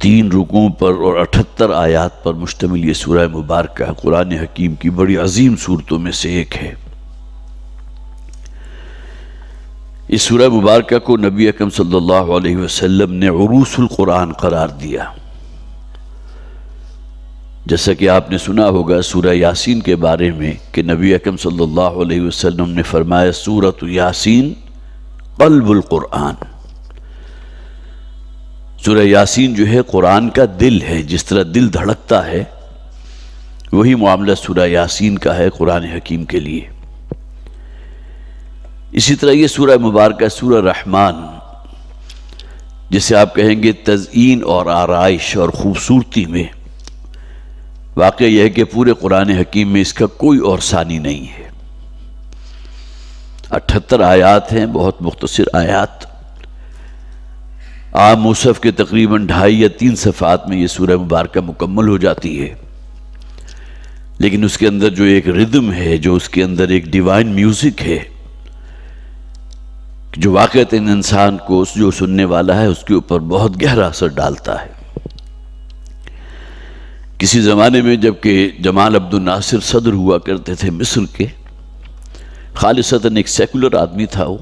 3 رکوعوں پر اور 78 آیات پر مشتمل یہ سورہ مبارکہ قرآن حکیم کی بڑی عظیم سورتوں میں سے ایک ہے۔ اس سورہ مبارکہ کو نبی اکرم صلی اللہ علیہ وسلم نے عروس القرآن قرار دیا۔ جیسا کہ آپ نے سنا ہوگا سورہ یاسین کے بارے میں کہ نبی اکرم صلی اللہ علیہ وسلم نے فرمایا سورۃ یاسین قلب القرآن۔ سورہ یاسین جو ہے قرآن کا دل ہے، جس طرح دل دھڑکتا ہے وہی معاملہ سورہ یاسین کا ہے قرآن حکیم کے لیے۔ اسی طرح یہ سورہ مبارکہ سورہ رحمان، جسے آپ کہیں گے تزئین اور آرائش اور خوبصورتی میں، واقعہ یہ ہے کہ پورے قرآن حکیم میں اس کا کوئی اور ثانی نہیں ہے۔ 78 آیات ہیں، بہت مختصر آیات، عام مصحف کے تقریباً 2.5 یا 3 صفحات میں یہ سورہ مبارکہ مکمل ہو جاتی ہے، لیکن اس کے اندر جو ایک ردم ہے، جو اس کے اندر ایک ڈیوائن میوزک ہے، جو واقعتاً انسان کو جو سننے والا ہے اس کے اوپر بہت گہرا اثر ڈالتا ہے۔ کسی زمانے میں جبکہ جمال عبد الناصر صدر ہوا کرتے تھے مصر کے، خالصتاً ایک سیکولر آدمی تھا وہ،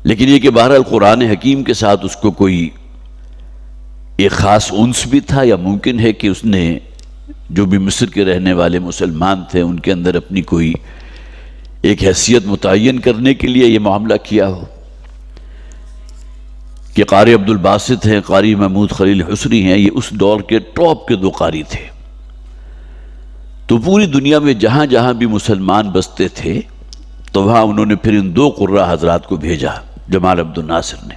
لیکن یہ کہ بہرحال قرآن حکیم کے ساتھ اس کو کوئی ایک خاص انس بھی تھا، یا ممکن ہے کہ اس نے جو بھی مصر کے رہنے والے مسلمان تھے ان کے اندر اپنی کوئی ایک حیثیت متعین کرنے کے لیے یہ معاملہ کیا ہو کہ قاری عبد الباسط ہیں، قاری محمود خلیل حسری ہیں، یہ اس دور کے ٹاپ کے 2 قاری تھے۔ تو پوری دنیا میں جہاں جہاں بھی مسلمان بستے تھے تو وہاں انہوں نے پھر ان 2 قراء حضرات کو بھیجا جمال عبد الناصر نے،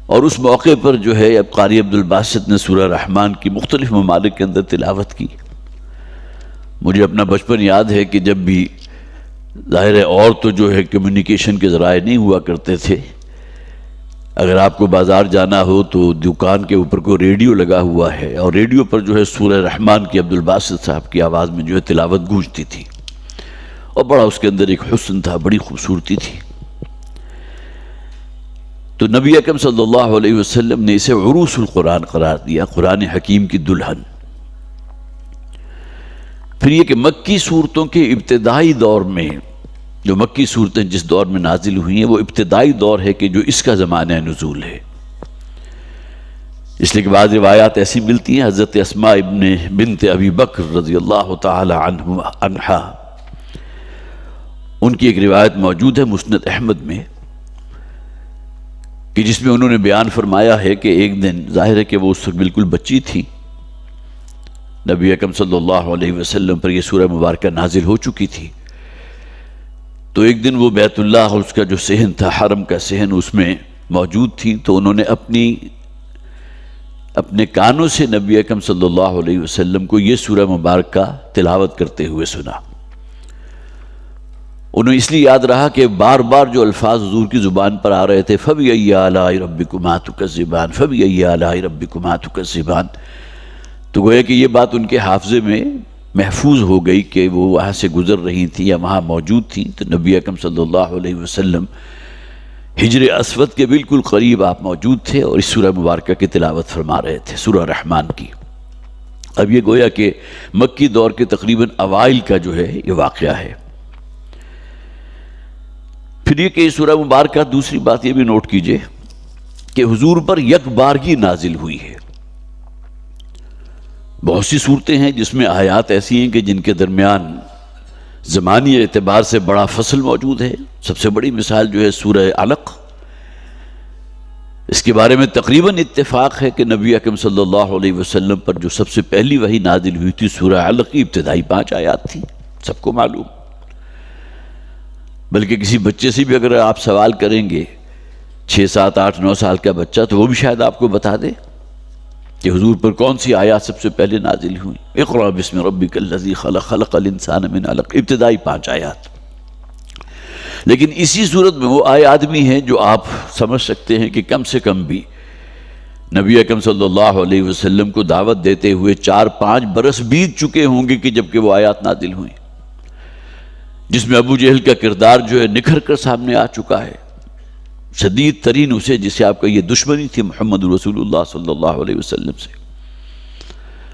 اور اس موقع پر جو ہے اب قاری عبد الباسط نے سورہ رحمان کی مختلف ممالک کے اندر تلاوت کی۔ مجھے اپنا بچپن یاد ہے کہ جب بھی ظاہر ہے اور تو جو ہے کمیونیکیشن کے ذرائع نہیں ہوا کرتے تھے، اگر آپ کو بازار جانا ہو تو دکان کے اوپر کوئی ریڈیو لگا ہوا ہے اور ریڈیو پر جو ہے سورہ رحمان کی عبد الباسط صاحب کی آواز میں جو ہے تلاوت گونجتی تھی، اور بڑا اس کے اندر ایک حسن تھا، بڑی خوبصورتی تھی۔ تو نبی اکرم صلی اللہ علیہ وسلم نے اسے عروس القرآن قرار دیا، قرآن حکیم کی دلہن۔ پھر یہ کہ مکی صورتوں کے ابتدائی دور میں، جو مکی صورتیں جس دور میں نازل ہوئی ہیں وہ ابتدائی دور ہے کہ جو اس کا زمانہ نزول ہے، اس لیے کہ بعض روایات ایسی ملتی ہیں، حضرت اسماء بنت ابی بکر رضی اللہ تعالی عنہا، ان کی ایک روایت موجود ہے مسند احمد میں، کہ جس میں انہوں نے بیان فرمایا ہے کہ ایک دن، ظاہر ہے کہ وہ اس وقت بالکل بچی تھی، نبی اکرم صلی اللہ علیہ وسلم پر یہ سورہ مبارکہ نازل ہو چکی تھی، تو ایک دن وہ بیت اللہ اور اس کا جو صحن تھا، حرم کا صحن، اس میں موجود تھی، تو انہوں نے اپنے کانوں سے نبی اکرم صلی اللہ علیہ وسلم کو یہ سورہ مبارکہ تلاوت کرتے ہوئے سنا۔ انہیں اس لیے یاد رہا کہ بار بار جو الفاظ حضور کی زبان پر آ رہے تھے، فَبِأَيِّ آلَاءِ رَبِّكُمَا تُكَذِّبَانِ فَبِأَيِّ آلَاءِ رَبِّكُمَا تُكَذِّبَانِ، تو گویا کہ یہ بات ان کے حافظے میں محفوظ ہو گئی کہ وہ وہاں سے گزر رہی تھی یا وہاں موجود تھی۔ تو نبی اکرم صلی اللہ علیہ وسلم حجر اسود کے بالکل قریب آپ موجود تھے اور اس سورہ مبارکہ کی تلاوت فرما رہے تھے، سورہ رحمان کی۔ اب یہ گویا کہ مکی دور کے تقریباً اوائل کا جو ہے یہ واقعہ ہے۔ پھر یہ کہ سورہ مبارکہ، دوسری بات یہ بھی نوٹ کیجئے کہ حضور پر یک بارگی نازل ہوئی ہے۔ بہت سی صورتیں ہیں جس میں آیات ایسی ہیں کہ جن کے درمیان زمانی اعتبار سے بڑا فصل موجود ہے۔ سب سے بڑی مثال جو ہے سورہ علق، اس کے بارے میں تقریباً اتفاق ہے کہ نبی اکرم صلی اللہ علیہ وسلم پر جو سب سے پہلی وحی نازل ہوئی تھی سورہ علق کی ابتدائی 5 آیات تھی، سب کو معلوم۔ بلکہ کسی بچے سے بھی اگر آپ سوال کریں گے، 6 7 8 9 سال کا بچہ، تو وہ بھی شاید آپ کو بتا دے کہ حضور پر کون سی آیات سب سے پہلے نازل ہوئی۔ اقرأ بسم ربک الذی خلق، خلق الانسان من علق، ابتدائی 5 آیات۔ لیکن اسی صورت میں وہ آیات بھی ہیں جو آپ سمجھ سکتے ہیں کہ کم سے کم بھی نبی اکرم صلی اللہ علیہ وسلم کو دعوت دیتے ہوئے 4 5 برس بیت چکے ہوں گے کہ جبکہ وہ آیات نازل ہوئیں، جس میں ابو جہل کا کردار جو ہے نکھر کر سامنے آ چکا ہے، شدید ترین اسے جسے آپ کا یہ دشمنی تھی محمد رسول اللہ صلی اللہ علیہ وسلم سے.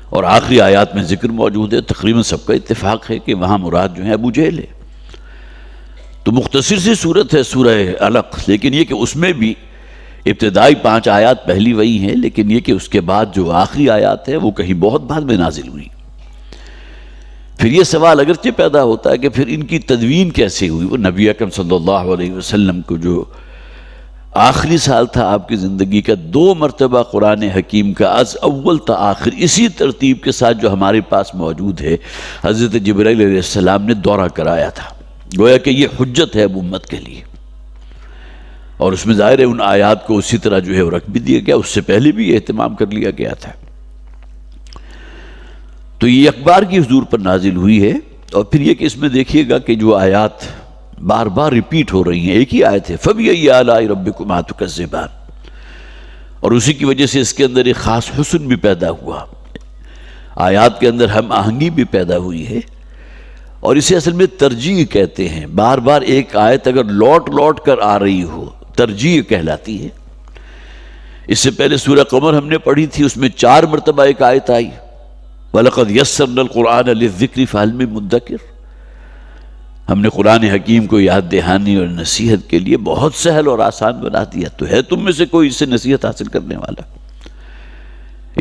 اور آخری آیات میں ذکر موجود ہے، تقریباً سب کا اتفاق ہے کہ وہاں مراد جو ہے ابو جہل ہے. تو مختصر سی صورت ہے سورہ علق، لیکن یہ کہ اس میں بھی ابتدائی 5 آیات پہلی وہی ہیں، لیکن یہ کہ اس کے بعد جو آخری آیات ہیں وہ کہیں بہت بعد میں نازل ہوئی. پھر یہ سوال اگرچہ پیدا ہوتا ہے کہ پھر ان کی تدوین کیسے ہوئی. وہ نبی اکرم صلی اللہ علیہ وسلم کو جو آخری سال تھا آپ کی زندگی کا، 2 مرتبہ قرآن حکیم کا از اول تا آخر اسی ترتیب کے ساتھ جو ہمارے پاس موجود ہے حضرت جبرائیل علیہ السلام نے دورہ کرایا تھا. گویا کہ یہ حجت ہے اب امت کے لیے، اور اس میں ظاہر ہے ان آیات کو اسی طرح جو ہے وہ رکھ بھی دیا گیا، اس سے پہلے بھی یہ اہتمام کر لیا گیا تھا. تو یہ اخبار کی حضور پر نازل ہوئی ہے. اور پھر یہ کہ اس میں دیکھیے گا کہ جو آیات بار بار ریپیٹ ہو رہی ہیں، ایک ہی آیت ہے فَبِأَيِّ آلَاءِ رَبِّكُمَا تُكَذِّبَانِ، اور اسی کی وجہ سے اس کے اندر ایک خاص حسن بھی پیدا ہوا، آیات کے اندر ہم آہنگی بھی پیدا ہوئی ہے. اور اسے اصل میں ترجیح کہتے ہیں. بار بار ایک آیت اگر لوٹ لوٹ کر آ رہی ہو ترجیح کہلاتی ہے. اس سے پہلے سورہ قمر ہم نے پڑھی تھی، اس میں 4 مرتبہ ایک آیت آئی وَلَقَدْ يَسَّرْنَا الْقُرْآنَ لِلذِّكْرِ فَهَلْ مِن مُدَّكِرٍ. ہم نے قرآن حکیم کو یاد دہانی اور نصیحت کے لیے بہت سہل اور آسان بنا دیا، تو ہے تم میں سے کوئی اس سے نصیحت حاصل کرنے والا.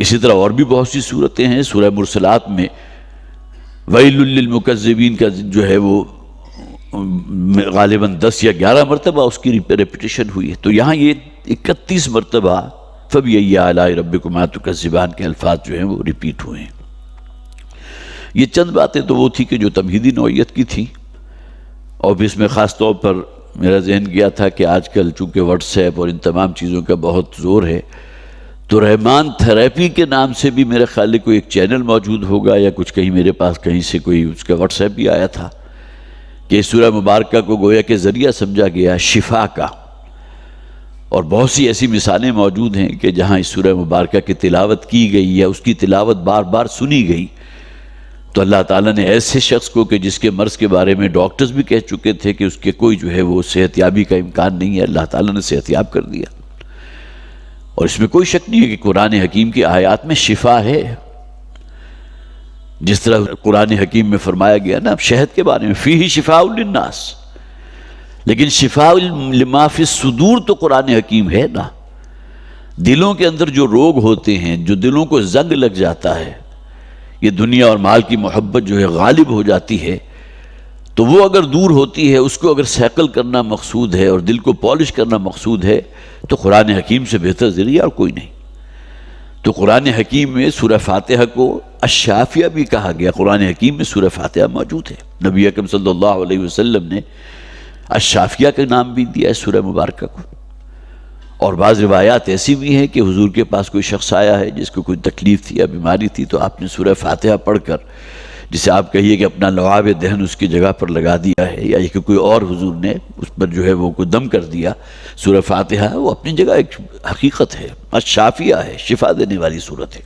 اسی طرح اور بھی بہت سی صورتیں ہیں. سورہ مرسلات میں وَيْلٌ لِّلْمُكَذِّبِينَ کا جو ہے وہ غالباً 10 یا 11 مرتبہ اس کی ریپیٹیشن ہوئی ہے. تو یہاں یہ 31 مرتبہ فَبِأَيِّ آلَاءِ رَبِّكُمَا تُكَذِّبَانِ کے الفاظ جو ہیں وہ ریپیٹ ہوئے ہیں. یہ چند باتیں تو وہ تھی کہ جو تمہیدی نوعیت کی تھی. اور بھی اس میں خاص طور پر میرا ذہن گیا تھا کہ آج کل چونکہ واٹس ایپ اور ان تمام چیزوں کا بہت زور ہے، تو رحمان تھراپی کے نام سے بھی میرے خیال میں کوئی ایک چینل موجود ہوگا یا کچھ، کہیں میرے پاس کہیں سے کوئی اس کا واٹس ایپ بھی آیا تھا کہ اس سورہ مبارکہ کو گویا کہ ذریعہ سمجھا گیا شفا کا. اور بہت سی ایسی مثالیں موجود ہیں کہ جہاں اس سورہ مبارکہ کی تلاوت کی گئی یا اس کی تلاوت بار بار سنی گئی تو اللہ تعالیٰ نے ایسے شخص کو کہ جس کے مرض کے بارے میں ڈاکٹرز بھی کہہ چکے تھے کہ اس کے کوئی جو ہے وہ صحت یابی کا امکان نہیں ہے، اللہ تعالیٰ نے صحت یاب کر دیا. اور اس میں کوئی شک نہیں ہے کہ قرآن حکیم کی آیات میں شفا ہے. جس طرح قرآن حکیم میں فرمایا گیا نا شہد کے بارے میں فیہ شفاء للناس، لیکن شفاء لما فی الصدور تو قرآن حکیم ہے نا. دلوں کے اندر جو روگ ہوتے ہیں، جو دلوں کو زنگ لگ جاتا ہے، یہ دنیا اور مال کی محبت جو ہے غالب ہو جاتی ہے، تو وہ اگر دور ہوتی ہے، اس کو اگر سیکل کرنا مقصود ہے اور دل کو پالش کرنا مقصود ہے، تو قرآن حکیم سے بہتر ذریعہ اور کوئی نہیں. تو قرآن حکیم میں سورہ فاتحہ کو الشافیہ بھی کہا گیا. قرآن حکیم میں سورہ فاتحہ موجود ہے. نبی اکرم صلی اللہ علیہ وسلم نے الشافیہ کا نام بھی دیا ہے سورہ مبارکہ کو. اور بعض روایات ایسی بھی ہیں کہ حضور کے پاس کوئی شخص آیا ہے جس کو کوئی تکلیف تھی یا بیماری تھی، تو آپ نے سورہ فاتحہ پڑھ کر، جسے آپ کہیے کہ اپنا لعاب دہن اس کی جگہ پر لگا دیا ہے، یا یہ کہ کوئی اور حضور نے اس پر جو ہے وہ کوئی دم کر دیا، سورہ فاتحہ وہ اپنی جگہ ایک حقیقت ہے، الشافیہ ہے، شفا دینے والی صورت ہے.